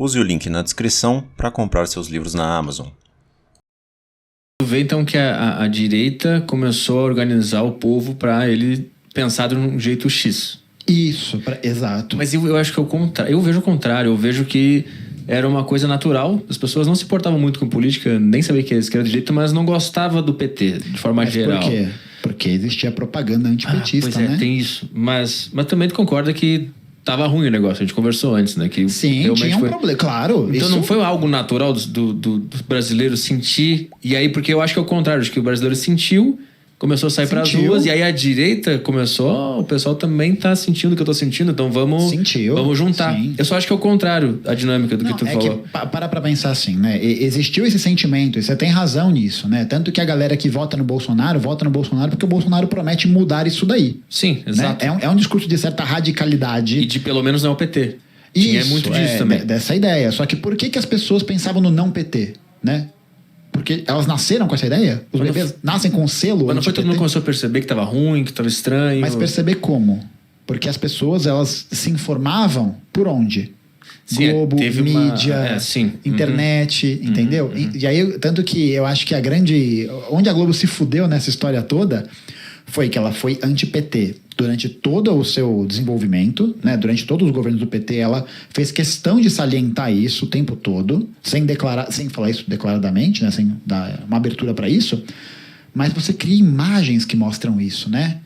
Use o link na descrição para comprar seus livros na Amazon. Vê então que a direita começou a organizar o povo para ele pensar de um jeito X. Isso, exato. Mas eu acho que é o contrário. Eu vejo o contrário. Eu vejo que era uma coisa natural. As pessoas não se importavam muito com política, nem sabiam que era esquerda e direita, mas não gostavam do PT, de forma geral. Por quê? Porque existia propaganda antipetista, pois é, né? tem isso. Mas também tu concorda que tava ruim o negócio, a gente conversou antes, né? Que sim, tinha um problema, claro. Então isso... não foi algo natural do brasileiro sentir. E aí, porque eu acho que é o contrário, acho que o brasileiro sentiu, começou a sair para as ruas, e aí a direita começou, o pessoal também tá sentindo o que eu tô sentindo, então vamos juntar. Sim. Eu só acho que é o contrário, a dinâmica do que tu falou. Que, para pensar assim, né? Existiu esse sentimento, e você tem razão nisso, né? Tanto que a galera que vota no Bolsonaro porque o Bolsonaro promete mudar isso daí. Sim, exato. Né? É um discurso de certa radicalidade. E de pelo menos não o PT. Tinha muito disso também. Dessa ideia. Só que por que as pessoas pensavam no não PT, né? Porque elas nasceram com essa ideia? Os bebês nascem com selo? Mas não foi todo mundo começou a perceber que estava ruim, que estava estranho? Mas perceber como? Porque as pessoas, elas se informavam por onde? Sim, Globo, mídia, internet, entendeu? E aí, tanto que eu acho que onde a Globo se fudeu nessa história toda foi que ela foi anti-PT durante todo o seu desenvolvimento, né? Durante todos os governos do PT, ela fez questão de salientar isso o tempo todo, sem falar isso declaradamente, né? Sem dar uma abertura para isso. Mas você cria imagens que mostram isso, né?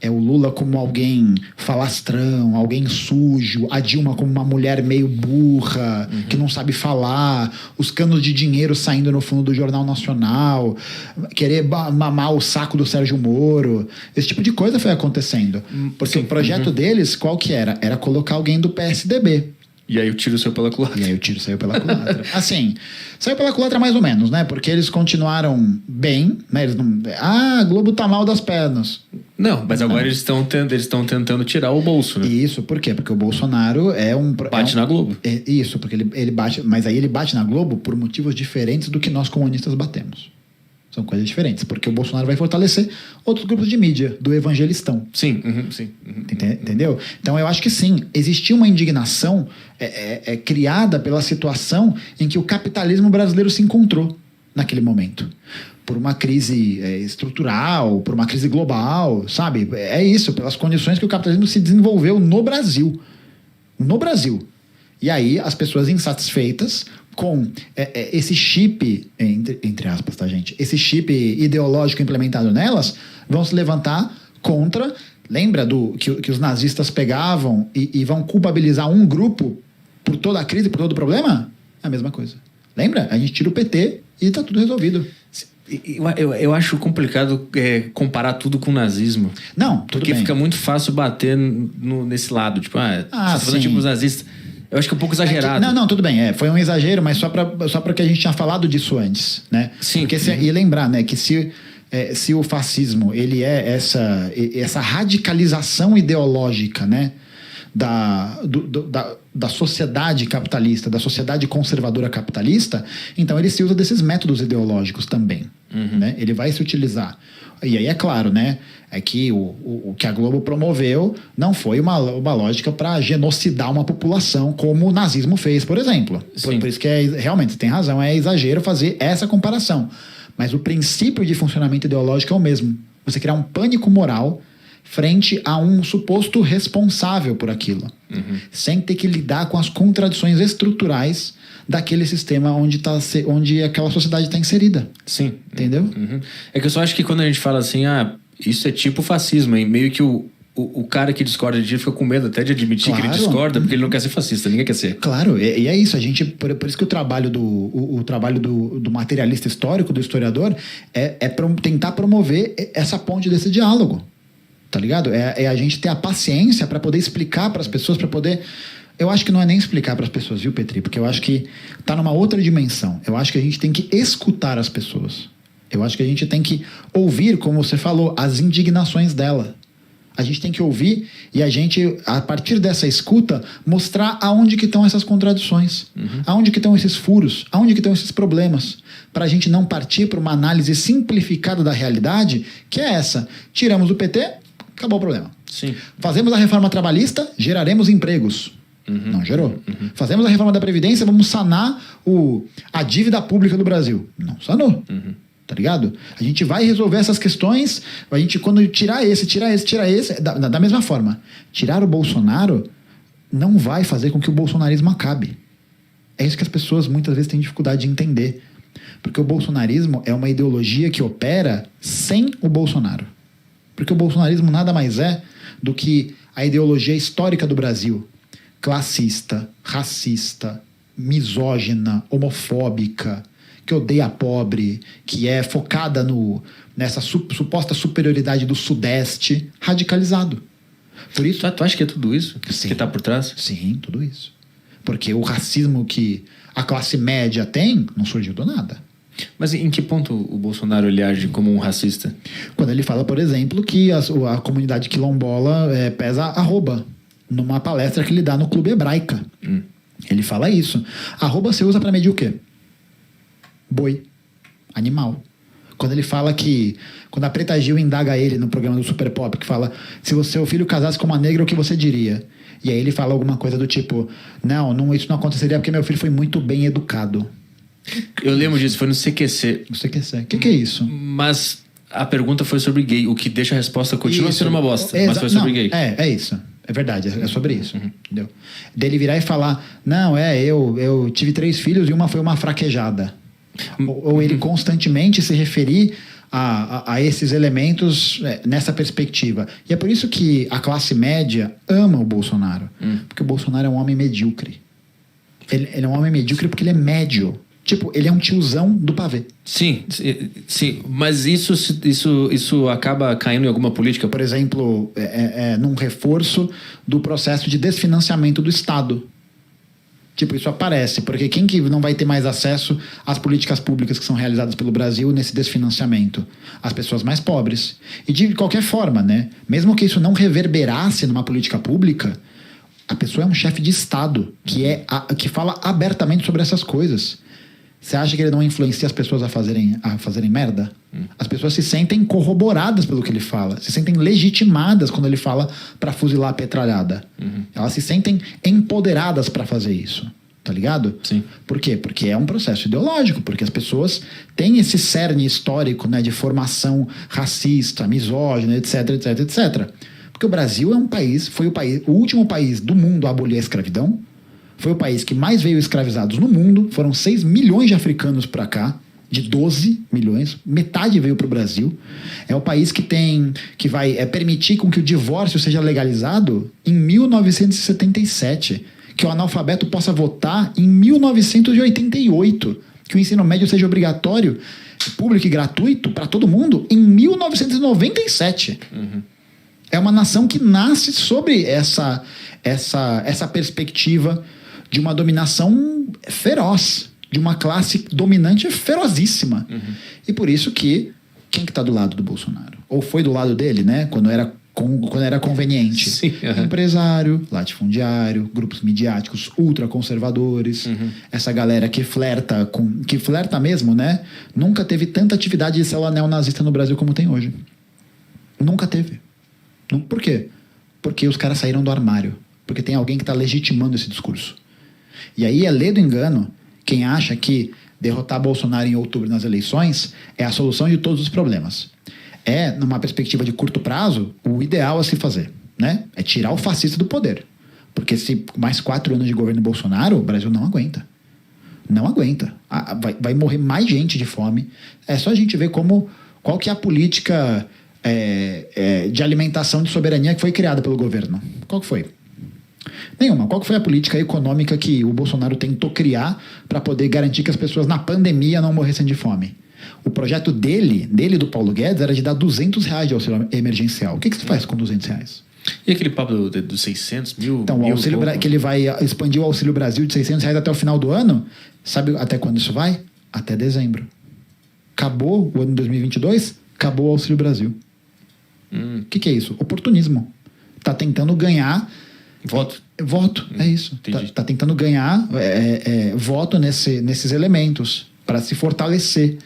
É o Lula como alguém falastrão, alguém sujo, a Dilma como uma mulher meio burra, que não sabe falar, os canos de dinheiro saindo no fundo do Jornal Nacional, querer mamar o saco do Sérgio Moro. Esse tipo de coisa foi acontecendo. Porque o projeto deles, qual que era? Era colocar alguém do PSDB. E aí o tiro saiu pela culatra. Assim, saiu pela culatra mais ou menos, né? Porque eles continuaram bem, né? Eles não... a Globo tá mal das pernas. Não, mas agora eles estão tentando tirar o bolso, né? Isso, por quê? Porque o Bolsonaro bate na Globo. Isso, porque ele bate... Mas aí ele bate na Globo por motivos diferentes do que nós comunistas batemos. São coisas diferentes, porque o Bolsonaro vai fortalecer outros grupos de mídia, do evangelistão. Sim. Entendeu? Então eu acho que sim, existia uma indignação criada pela situação em que o capitalismo brasileiro se encontrou naquele momento. Por uma crise estrutural, por uma crise global, sabe? É isso, pelas condições que o capitalismo se desenvolveu no Brasil. No Brasil. E aí as pessoas insatisfeitas com esse chip, entre aspas, tá, gente? Esse chip ideológico implementado nelas, vão se levantar contra... Lembra que os nazistas pegavam e vão culpabilizar um grupo por toda a crise, por todo o problema? É a mesma coisa. Lembra? A gente tira o PT e tá tudo resolvido. Eu acho complicado comparar tudo com o nazismo. Não, tudo porque bem. Fica muito fácil bater nesse lado. Tipo, você tá falando tipo os nazistas... Eu acho que é um pouco exagerado. Não, tudo bem. Foi um exagero, mas só para que a gente tinha falado disso antes, né? Sim. Porque e lembrar, né, que se o fascismo ele é essa radicalização ideológica, né, da sociedade capitalista, da sociedade conservadora capitalista, então ele se usa desses métodos ideológicos também, né? Ele vai se utilizar. E aí é claro, né? É que o que a Globo promoveu não foi uma lógica para genocidar uma população como o nazismo fez, por exemplo. Por isso que realmente, você tem razão, é exagero fazer essa comparação. Mas o princípio de funcionamento ideológico é o mesmo. Você criar um pânico moral frente a um suposto responsável por aquilo. Sem ter que lidar com as contradições estruturais daquele sistema onde aquela sociedade está inserida. Sim. Entendeu? É que eu só acho que quando a gente fala assim, isso é tipo fascismo, e meio que o cara que discorda de ti fica com medo até de admitir que ele discorda, porque ele não quer ser fascista, ninguém quer ser. Claro, e é isso. Por isso que o trabalho do materialista histórico, do historiador, é tentar promover essa ponte desse diálogo. Tá ligado? É a gente ter a paciência para poder explicar para as pessoas, para poder... Eu acho que não é nem explicar para as pessoas, viu, Petri? Porque eu acho que tá numa outra dimensão. Eu acho que a gente tem que escutar as pessoas. Eu acho que a gente tem que ouvir, como você falou, as indignações dela. A gente tem que ouvir e a gente, a partir dessa escuta, mostrar aonde que estão essas contradições, aonde que estão esses furos, aonde que estão esses problemas, para a gente não partir para uma análise simplificada da realidade, que é essa. Tiramos o PT, acabou o problema. Sim. Fazemos a reforma trabalhista, geraremos empregos. Não gerou. Fazemos a reforma da Previdência, vamos sanar a dívida pública do Brasil. Não sanou. Tá ligado? A gente vai resolver essas questões, quando tirar esse, da mesma forma. Tirar o Bolsonaro não vai fazer com que o bolsonarismo acabe. É isso que as pessoas muitas vezes têm dificuldade de entender. Porque o bolsonarismo é uma ideologia que opera sem o Bolsonaro. Porque o bolsonarismo nada mais é do que a ideologia histórica do Brasil. Classista, racista, misógina, homofóbica, que odeia pobre, que é focada nessa suposta superioridade do Sudeste, radicalizado. Por isso, tu acha que é tudo isso sim, que está por trás? Sim, tudo isso. Porque o racismo que a classe média tem não surgiu do nada. Mas em que ponto o Bolsonaro ele age como um racista? Quando ele fala, por exemplo, que a comunidade quilombola pesa arroba numa palestra que ele dá no Clube Hebraica. Ele fala isso. Arroba você usa para medir o quê? Boi. Animal. Quando ele fala que... Quando a Preta Gil indaga ele no programa do Super Pop, que fala, se o seu filho casasse com uma negra, o que você diria? E aí ele fala alguma coisa do tipo, não, isso não aconteceria porque meu filho foi muito bem educado. Eu lembro disso, foi no CQC. No CQC. O que é isso? Mas a pergunta foi sobre gay, o que deixa a resposta continua sendo uma bosta, mas foi sobre gay. É isso. É verdade, é sobre isso. Entendeu? Dele virar e falar, eu tive 3 filhos e uma foi uma fraquejada. Ou ele constantemente se referir a esses elementos nessa perspectiva. E é por isso que a classe média ama o Bolsonaro. Porque o Bolsonaro é um homem medíocre. Ele é um homem medíocre porque ele é médio. Tipo, ele é um tiozão do pavê. Sim. Mas isso acaba caindo em alguma política? Por exemplo, num reforço do processo de desfinanciamento do Estado. Tipo, isso aparece, porque quem que não vai ter mais acesso às políticas públicas que são realizadas pelo Brasil nesse desfinanciamento? As pessoas mais pobres. E de qualquer forma, né? Mesmo que isso não reverberasse numa política pública, a pessoa é um chefe de Estado que fala abertamente sobre essas coisas. Você acha que ele não influencia as pessoas a fazerem merda? As pessoas se sentem corroboradas pelo que ele fala, se sentem legitimadas quando ele fala para fuzilar a petralhada. Elas se sentem empoderadas para fazer isso, tá ligado? Sim. Por quê? Porque é um processo ideológico, porque as pessoas têm esse cerne histórico, né, de formação racista, misógina, etc. Porque o Brasil foi o último país do mundo a abolir a escravidão. Foi o país que mais veio escravizados no mundo. Foram 6 milhões de africanos para cá, de 12 milhões. Metade veio para o Brasil. É o país que vai permitir com que o divórcio seja legalizado em 1977. Que o analfabeto possa votar em 1988. Que o ensino médio seja obrigatório, público e gratuito para todo mundo em 1997. É uma nação que nasce sobre essa perspectiva de uma dominação feroz, de uma classe dominante ferozíssima. E por isso que quem que tá do lado do Bolsonaro? Ou foi do lado dele, né? Quando era conveniente. Sim, Empresário, latifundiário, grupos midiáticos ultraconservadores, essa galera que flerta mesmo, né? Nunca teve tanta atividade de célula neonazista no Brasil como tem hoje. Nunca teve. Por quê? Porque os caras saíram do armário. Porque tem alguém que está legitimando esse discurso. E aí é ledo engano quem acha que derrotar Bolsonaro em outubro nas eleições é a solução de todos os problemas. Numa perspectiva de curto prazo, o ideal a se fazer, né? É tirar o fascista do poder. Porque se mais 4 anos de governo Bolsonaro, o Brasil não aguenta. Não aguenta. Vai morrer mais gente de fome. É só a gente ver qual que é a política de alimentação de soberania que foi criada pelo governo. Qual que foi? Nenhuma. Qual que foi a política econômica que o Bolsonaro tentou criar para poder garantir que as pessoas na pandemia não morressem de fome? O projeto dele do Paulo Guedes, era de dar R$200 de auxílio emergencial. O que você faz com R$200? E aquele papo dos 600 mil? Então, o auxílio que ele vai expandir o Auxílio Brasil de R$600 até o final do ano, sabe até quando isso vai? Até dezembro. Acabou o ano de 2022, acabou o Auxílio Brasil. O que é isso? Oportunismo. Tá tentando ganhar... Voto, é isso. Tá tentando ganhar voto nesses elementos para se fortalecer.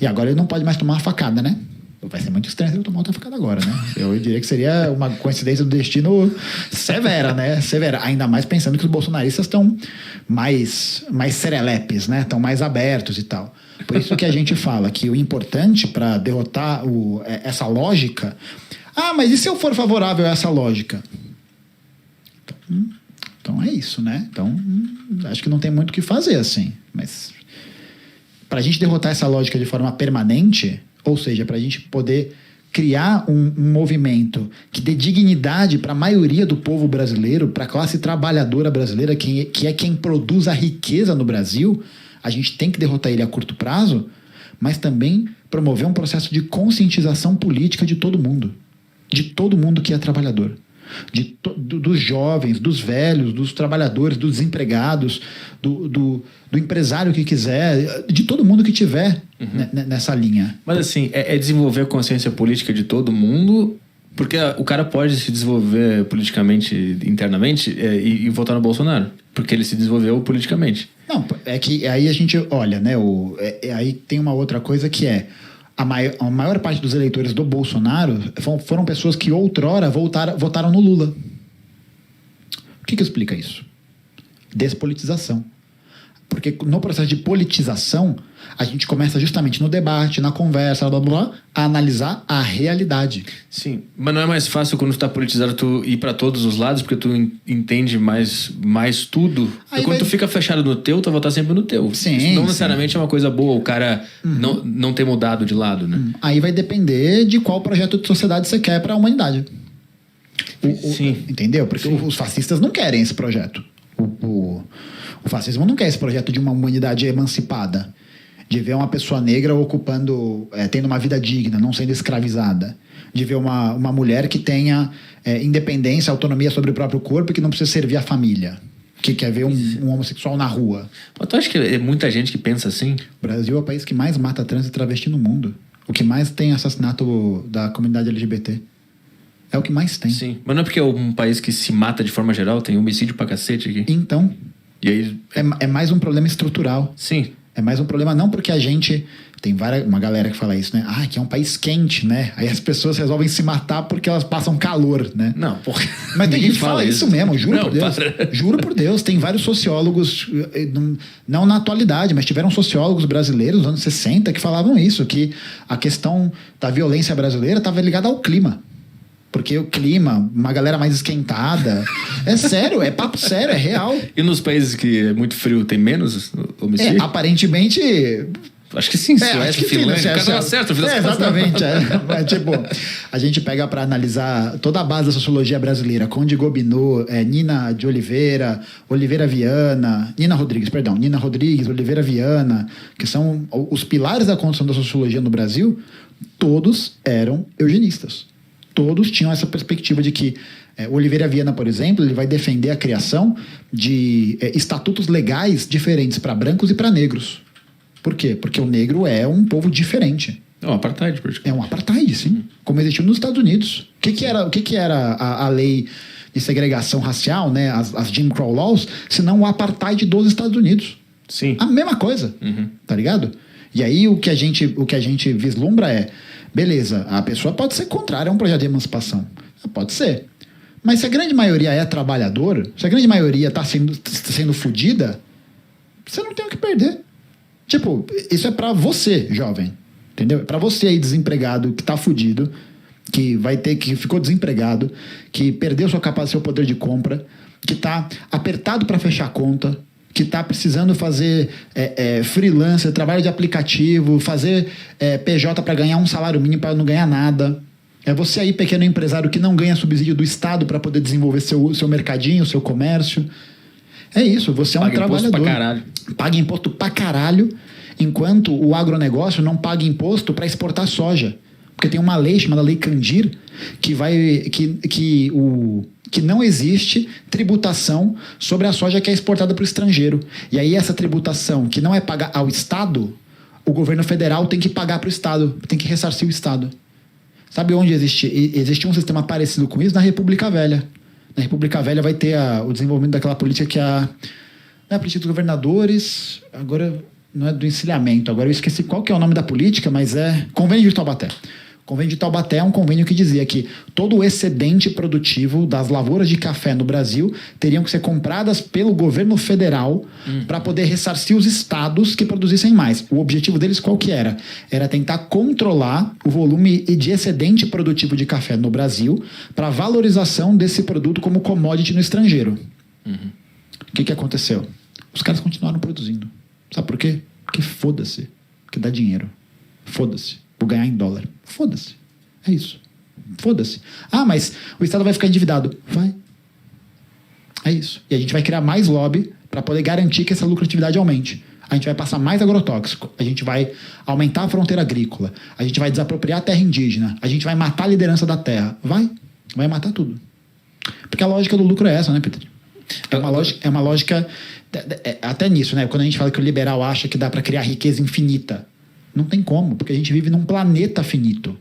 E agora ele não pode mais tomar uma facada, né? Vai ser muito estranho se ele tomar outra facada agora, né? Eu diria que seria uma coincidência do destino severa, né? Severa. Ainda mais pensando que os bolsonaristas estão mais serelepes, né? Estão mais abertos e tal. Por isso que a gente fala que o importante para derrotar essa lógica... Ah, mas e se eu for favorável a essa lógica? Então é isso, né? Então, acho que não tem muito o que fazer, assim. Mas para a gente derrotar essa lógica de forma permanente, ou seja, para a gente poder criar um movimento que dê dignidade para a maioria do povo brasileiro, para a classe trabalhadora brasileira, que é quem produz a riqueza no Brasil, a gente tem que derrotar ele a curto prazo, mas também promover um processo de conscientização política de todo mundo que é trabalhador. Dos jovens, dos velhos, dos trabalhadores, dos desempregados, do empresário que quiser, de todo mundo que tiver nessa linha. Mas assim, é desenvolver a consciência política de todo mundo, porque o cara pode se desenvolver politicamente, internamente, e votar no Bolsonaro, porque ele se desenvolveu politicamente. Não, é que aí a gente olha, né? Aí tem uma outra coisa que é a maior parte dos eleitores do Bolsonaro foram pessoas que outrora votaram no Lula. O que explica isso? Despolitização. Porque no processo de politização, a gente começa justamente no debate, na conversa, blá, blá, blá, a analisar a realidade. Sim, mas não é mais fácil quando tu tá politizado tu ir para todos os lados, porque tu entende mais tudo. E quando tu fica fechado no teu, tu vai votar sempre no teu. Sim, isso não necessariamente é uma coisa boa, o cara não ter mudado de lado, né? Aí vai depender de qual projeto de sociedade você quer para a humanidade. Sim. Entendeu? Porque os fascistas não querem esse projeto. O fascismo não quer esse projeto de uma humanidade emancipada, de ver uma pessoa negra ocupando, tendo uma vida digna, não sendo escravizada, de ver uma mulher que tenha independência, autonomia sobre o próprio corpo e que não precisa servir a família, que quer ver um homossexual na rua. Mas tu acha que é muita gente que pensa assim? O Brasil é o país que mais mata trans e travesti no mundo. O que mais tem assassinato da comunidade LGBT. É o que mais tem. Sim, mas não é porque é um país que se mata de forma geral, tem homicídio pra cacete aqui. Então, e aí... é mais um problema estrutural. Sim. É mais um problema não porque a gente... Tem uma galera que fala isso, né? Ah, que é um país quente, né? Aí as pessoas resolvem se matar porque elas passam calor, né? Não, porra. Mas tem gente que fala isso mesmo, juro não, por Deus. Para. Juro por Deus. Tem vários sociólogos, não na atualidade, mas tiveram sociólogos brasileiros nos anos 60 que falavam isso, que a questão da violência brasileira estava ligada ao clima. Porque o clima, uma galera mais esquentada. É sério, é papo sério, é real. E nos países que é muito frio tem menos homicídio? Aparentemente... Acho que sim, Suécia, Finlândia, o cara tava certo. Exatamente. Mas, tipo, a gente pega para analisar toda a base da sociologia brasileira, Conde Gobineau, Nina de Oliveira, Oliveira Viana, Nina Rodrigues, Oliveira Viana, que são os pilares da construção da sociologia no Brasil, todos eram eugenistas. Todos tinham essa perspectiva de que Oliveira Viana, por exemplo, ele vai defender a criação de estatutos legais diferentes para brancos e para negros. Por quê? Porque o negro é um povo diferente. É um apartheid. É um apartheid, sim. Como existiu nos Estados Unidos. O que era a lei de segregação racial, né? As Jim Crow Laws, se não o apartheid dos Estados Unidos. Sim. A mesma coisa, tá ligado? E aí o que a gente vislumbra é, beleza, a pessoa pode ser contrária a um projeto de emancipação. Pode ser. Mas se a grande maioria é trabalhador, se a grande maioria está sendo fodida, você não tem o que perder. Tipo, isso é pra você, jovem. Entendeu? É pra você aí, desempregado, que tá fudido, que ficou desempregado, que perdeu seu poder de compra, que tá apertado pra fechar a conta, que tá precisando fazer freelancer, trabalho de aplicativo, fazer PJ pra ganhar um salário mínimo pra não ganhar nada. É você aí, pequeno empresário, que não ganha subsídio do Estado pra poder desenvolver seu mercadinho, seu comércio. É isso, você é um trabalhador. Paga imposto pra caralho. Paga imposto pra caralho, enquanto o agronegócio não paga imposto para exportar soja. Porque tem uma lei chamada Lei Candir que não existe tributação sobre a soja que é exportada para o estrangeiro. E aí essa tributação, que não é paga ao Estado, o governo federal tem que pagar para o Estado, tem que ressarcir o Estado. Sabe onde existe um sistema parecido com isso? Na República Velha. Na República Velha vai ter o desenvolvimento daquela política que não é a política dos governadores, agora não é do encilhamento, agora eu esqueci qual que é o nome da política, mas é Convênio de Taubaté. convênio de Taubaté é um convênio que dizia que todo o excedente produtivo das lavouras de café no Brasil teriam que ser compradas pelo governo federal para poder ressarcir os estados que produzissem mais. O objetivo deles qual que era? Era tentar controlar o volume de excedente produtivo de café no Brasil para valorização desse produto como commodity no estrangeiro. O que aconteceu? Os caras continuaram produzindo. Sabe por quê? Porque foda-se. Porque dá dinheiro. Foda-se. Vou ganhar em dólar. Foda-se. É isso. Foda-se. Ah, mas o Estado vai ficar endividado. Vai. É isso. E a gente vai criar mais lobby para poder garantir que essa lucratividade aumente. A gente vai passar mais agrotóxico. A gente vai aumentar a fronteira agrícola. A gente vai desapropriar a terra indígena. A gente vai matar a liderança da terra. Vai. Vai matar tudo. Porque a lógica do lucro é essa, né, Peter? É uma lógica até nisso, né? Quando a gente fala que o liberal acha que dá para criar riqueza infinita. Não tem como, porque a gente vive num planeta finito.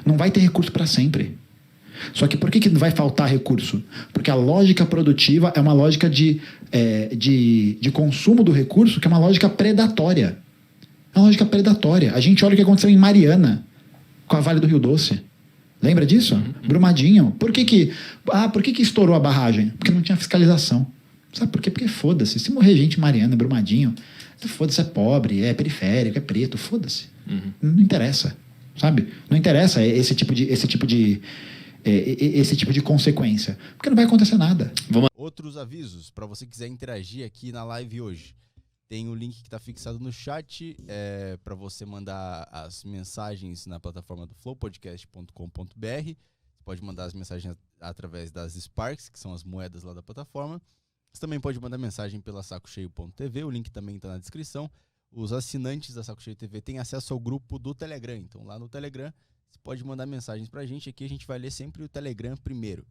Não vai ter recurso para sempre. Só que por que vai faltar recurso? Porque a lógica produtiva é uma lógica de consumo do recurso que é uma lógica predatória. É uma lógica predatória. A gente olha o que aconteceu em Mariana, com a Vale do Rio Doce. Lembra disso? Brumadinho. Por que estourou a barragem? Porque não tinha fiscalização. Sabe por quê? Porque foda-se. Se morrer gente em Mariana, Brumadinho, foda-se, é pobre, é periférico, é preto, foda-se. Não interessa, sabe? Não interessa esse tipo de consequência. Porque não vai acontecer nada. Outros avisos, para você quiser interagir aqui na live hoje. Tem o link que está fixado no chat para você mandar as mensagens na plataforma do flowpodcast.com.br. Você pode mandar as mensagens através das Sparks, que são as moedas lá da plataforma. Você também pode mandar mensagem pela sacocheio.tv, o link também está na descrição. Os assinantes da Saco Cheio TV têm acesso ao grupo do Telegram. Então lá no Telegram você pode mandar mensagens pra gente. Aqui a gente vai ler sempre o Telegram primeiro.